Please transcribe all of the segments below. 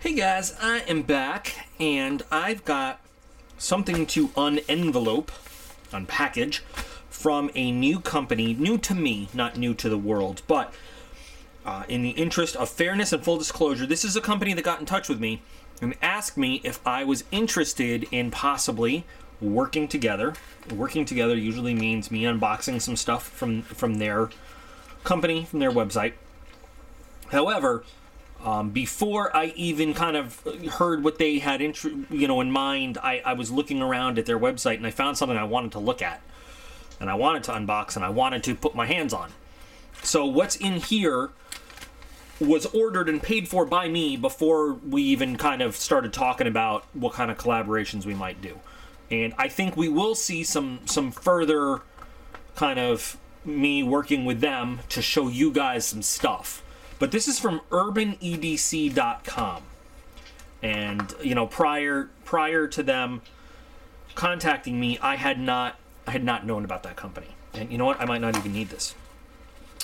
Hey guys, I am back, and I've got something to unenvelope, unpackage, from a new company, new to me, not new to the world, but in the interest of fairness and full disclosure, this is a company that got in touch with me and asked me if I was interested in possibly working together. Working together usually means me unboxing some stuff from their company, from their website. However, before I even kind of heard what they had in mind, I was looking around at their website and I found something I wanted to look at. And I wanted to unbox and I wanted to put my hands on. So what's in here was ordered and paid for by me before we even kind of started talking about what kind of collaborations we might do. And I think we will see some further kind of me working with them to show you guys some stuff. But this is from urbanedc.com. And, you know, prior to them contacting me, I had not known about that company. And you know what? I might not even need this.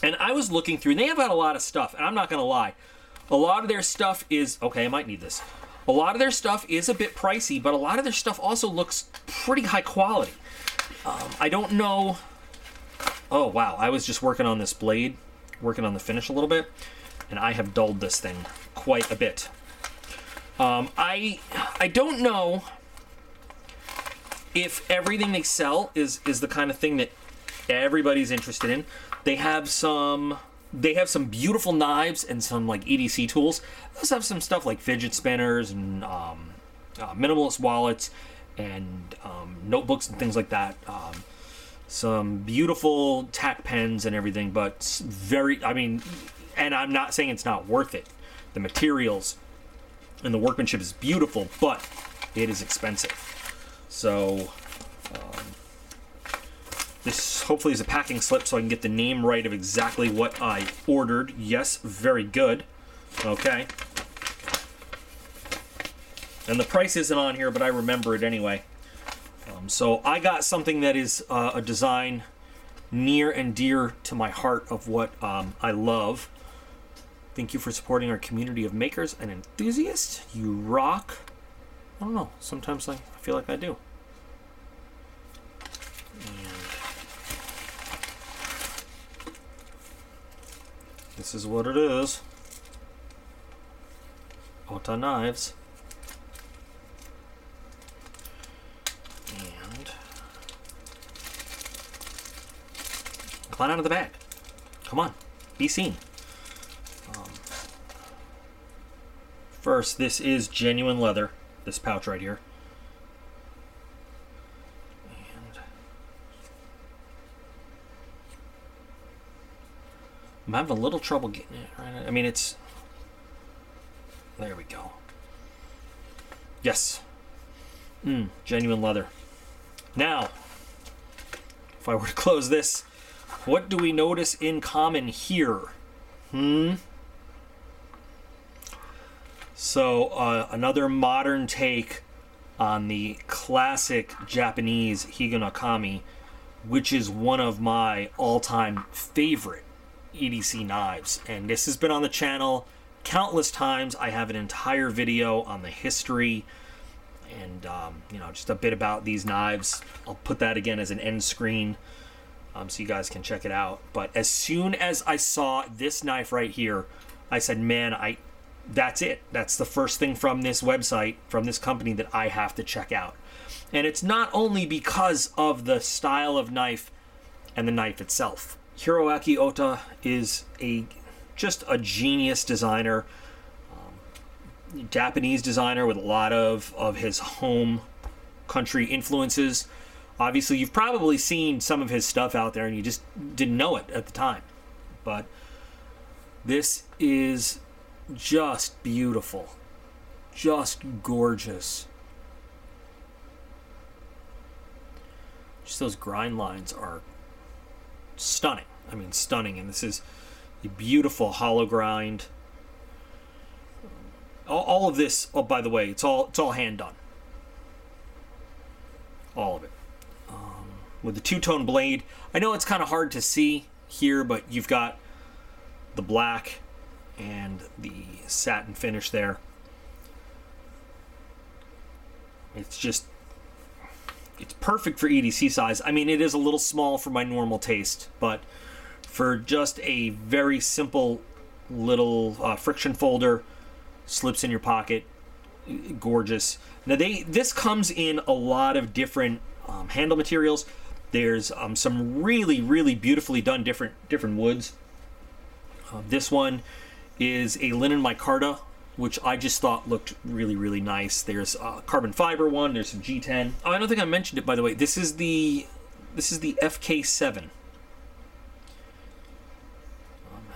And I was looking through, and they have got a lot of stuff, and I'm not going to lie. A lot of their stuff is, okay, I might need this. A lot of their stuff is a bit pricey, but a lot of their stuff also looks pretty high quality. I don't know. Oh, wow. I was just working on this blade, working on the finish a little bit, and I have dulled this thing quite a bit. I don't know if everything they sell is the kind of thing that everybody's interested in. They have some beautiful knives and some like EDC tools. They also have some stuff like fidget spinners and minimalist wallets and notebooks and things like that. Some beautiful tack pens and everything, but and I'm not saying it's not worth it. The materials and the workmanship is beautiful, but it is expensive. So this hopefully is a packing slip so I can get the name right of exactly what I ordered. Yes, very good. Okay. And the price isn't on here, but I remember it anyway. So I got something that is a design near and dear to my heart of what I love. Thank you for supporting our community of makers and enthusiasts. You rock. I don't know. Sometimes I feel like I do. And this is what it is. Ohta knives. And climb out of the bag. Come on. Be seen. First, this is genuine leather. This pouch right here. And I'm having a little trouble getting it right. I mean, it's... There we go. Yes. Genuine leather. Now, if I were to close this, what do we notice in common here? So, another modern take on the classic Japanese Higonokami, which is one of my all-time favorite EDC knives. And this has been on the channel countless times. I have an entire video on the history and, you know, just a bit about these knives. I'll put that again as an end screen so you guys can check it out. But as soon as I saw this knife right here, I said, man, that's it. That's the first thing from this website, from this company that I have to check out. And it's not only because of the style of knife and the knife itself. Hiroaki Ohta is just a genius designer, Japanese designer with a lot of his home country influences. Obviously, you've probably seen some of his stuff out there and you just didn't know it at the time. But this is just beautiful, just gorgeous. Just those grind lines are stunning. I mean, stunning. And this is a beautiful hollow grind. All of this, oh, by the way, it's all hand done. All of it. With the two-tone blade. I know it's kind of hard to see here, but you've got the black and the satin finish there. It's just, it's perfect for EDC size. I mean, it is a little small for my normal taste, but for just a very simple little friction folder, slips in your pocket, gorgeous. Now this comes in a lot of different handle materials. There's some really beautifully done different woods. This one is a linen micarta, which I just thought looked really nice. There's a carbon fiber one. There's some G10. Oh, I don't think I mentioned it, by the way. This is the FK7.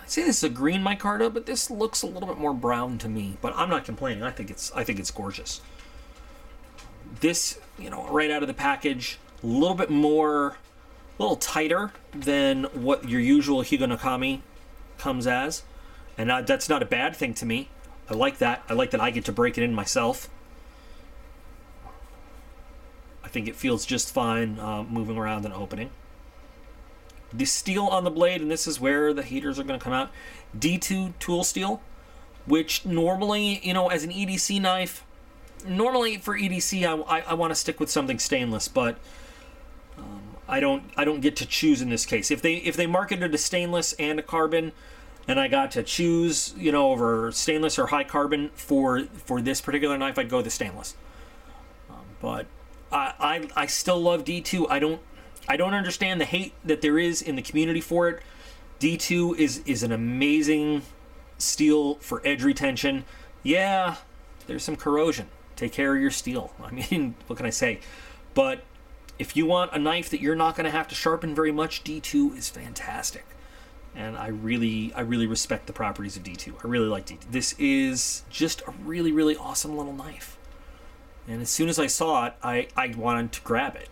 I'd say this is a green micarta, but this looks a little bit more brown to me. But I'm not complaining. I think it's gorgeous. This, you know, right out of the package, a little bit more, a little tighter than what your usual Higonokami comes as, and that's not a bad thing to me. I like that. I like that I get to break it in myself. I think it feels just fine moving around and opening. The steel on the blade, and this is where the heaters are going to come out, D2 tool steel, which normally, you know, as an EDC knife, normally for EDC I want to stick with something stainless, but I don't get to choose in this case. If they marketed a stainless and a carbon, and I got to choose, you know, over stainless or high carbon for this particular knife, I'd go the stainless. But I still love D2. I don't understand the hate that there is in the community for it. D2 is an amazing steel for edge retention. Yeah, there's some corrosion. Take care of your steel. I mean, what can I say? But if you want a knife that you're not going to have to sharpen very much, D2 is fantastic. And I really respect the properties of D2. I really like D2. This is just a really awesome little knife. And as soon as I saw it, I wanted to grab it.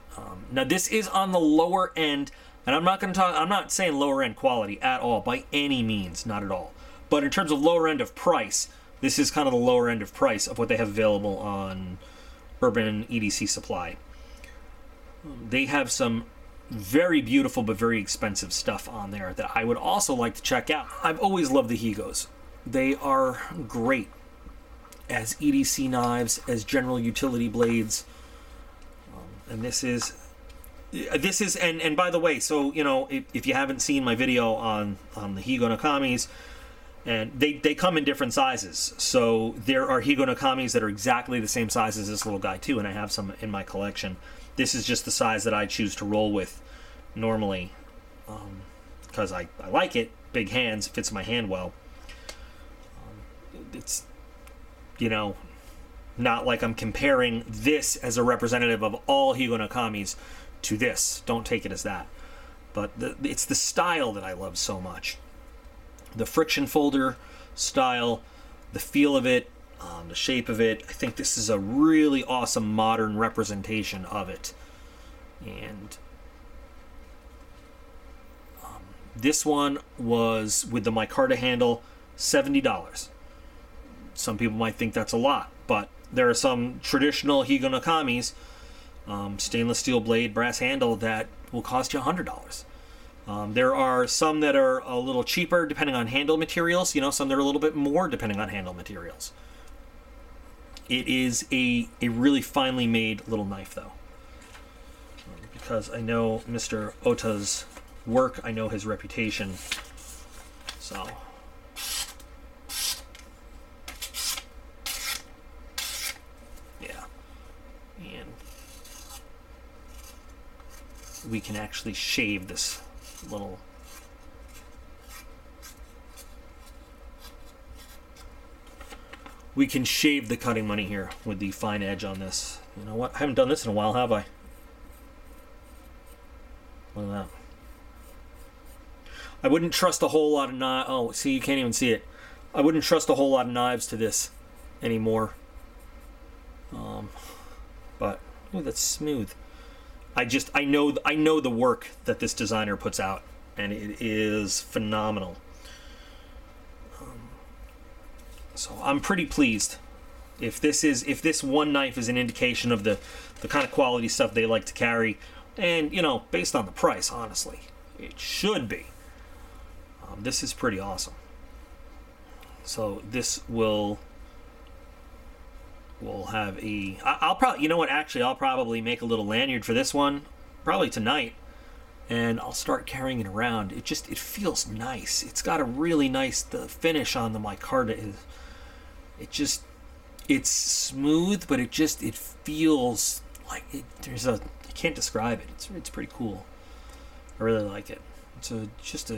Now this is on the lower end, and I'm not saying lower end quality at all, by any means, not at all. But in terms of lower end of price, this is kind of the lower end of price of what they have available on Urban EDC Supply. They have some very beautiful but very expensive stuff on there that I would also like to check out. I've always loved the Higos. They are great as EDC knives, as general utility blades. And this is, and by the way, so, you know, if you haven't seen my video on the Higonokamis, and they come in different sizes. So there are Higonokamis that are exactly the same size as this little guy too, and I have some in my collection. This is just the size that I choose to roll with normally, because I like it. Big hands, fits my hand well. It's, you know, not like I'm comparing this as a representative of all Higonokamis to this. Don't take it as that. But it's the style that I love so much. The friction folder style, the feel of it, the shape of it. I think this is a really awesome modern representation of it. And this one was, with the micarta handle, $70. Some people might think that's a lot, but there are some traditional Higonokamis, stainless steel blade, brass handle, that will cost you $100. There are some that are a little cheaper depending on handle materials, you know, some that are a little bit more depending on handle materials. It is a really finely made little knife, though, because I know Mr. Ohta's work, I know his reputation, so. Yeah. And we can actually shave this little we can shave the cutting money here with the fine edge on this. You know what? I haven't done this in a while, have I? Look at that. I wouldn't trust a whole lot of knives. Oh, see, you can't even see it. I wouldn't trust a whole lot of knives to this anymore. But ooh, that's smooth. I know the work that this designer puts out, and it is phenomenal. So I'm pretty pleased. If this one knife is an indication of the kind of quality stuff they like to carry, and, you know, based on the price, honestly, it should be. This is pretty awesome. So this will we'll have I'll probably, you know what, actually, I'll probably make a little lanyard for this one, probably tonight, and I'll start carrying it around. It feels nice. It's got a really nice, the finish on the micarta is, it's smooth, but it feels like I can't describe it. It's pretty cool. I really like it.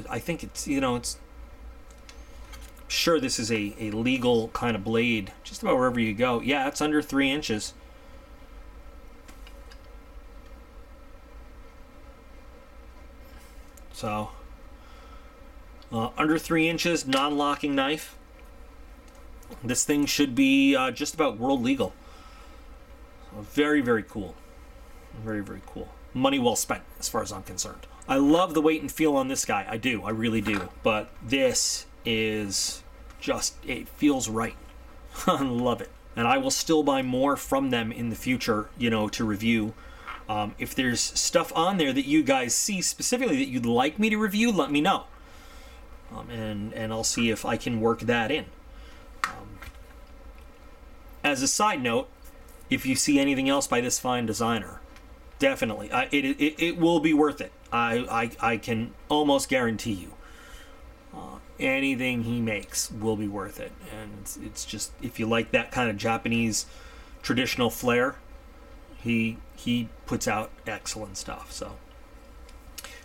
I think it's sure this is a legal kind of blade just about wherever you go. Yeah, it's under 3 inches. So under 3 inches, non-locking knife. This thing should be just about world legal. So very, very cool. Very, very cool. Money well spent as far as I'm concerned. I love the weight and feel on this guy. I do. I really do. But this is just, it feels right. I love it. And I will still buy more from them in the future, to review. If there's stuff on there that you guys see specifically that you'd like me to review, let me know. And I'll see if I can work that in. As a side note, if you see anything else by this fine designer, definitely, it will be worth it. I can almost guarantee you. Anything he makes will be worth it. And it's just, if you like that kind of Japanese traditional flair, he puts out excellent stuff. So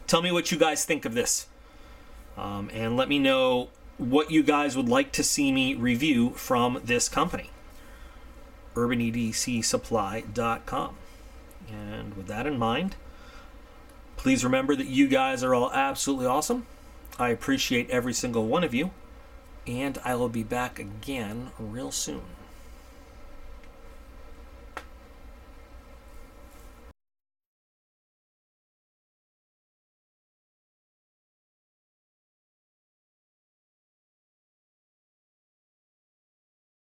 tell me what you guys think of this. And let me know what you guys would like to see me review from this company. UrbanEDCSupply.com. And with that in mind, please remember that you guys are all absolutely awesome. I appreciate every single one of you, and I will be back again real soon.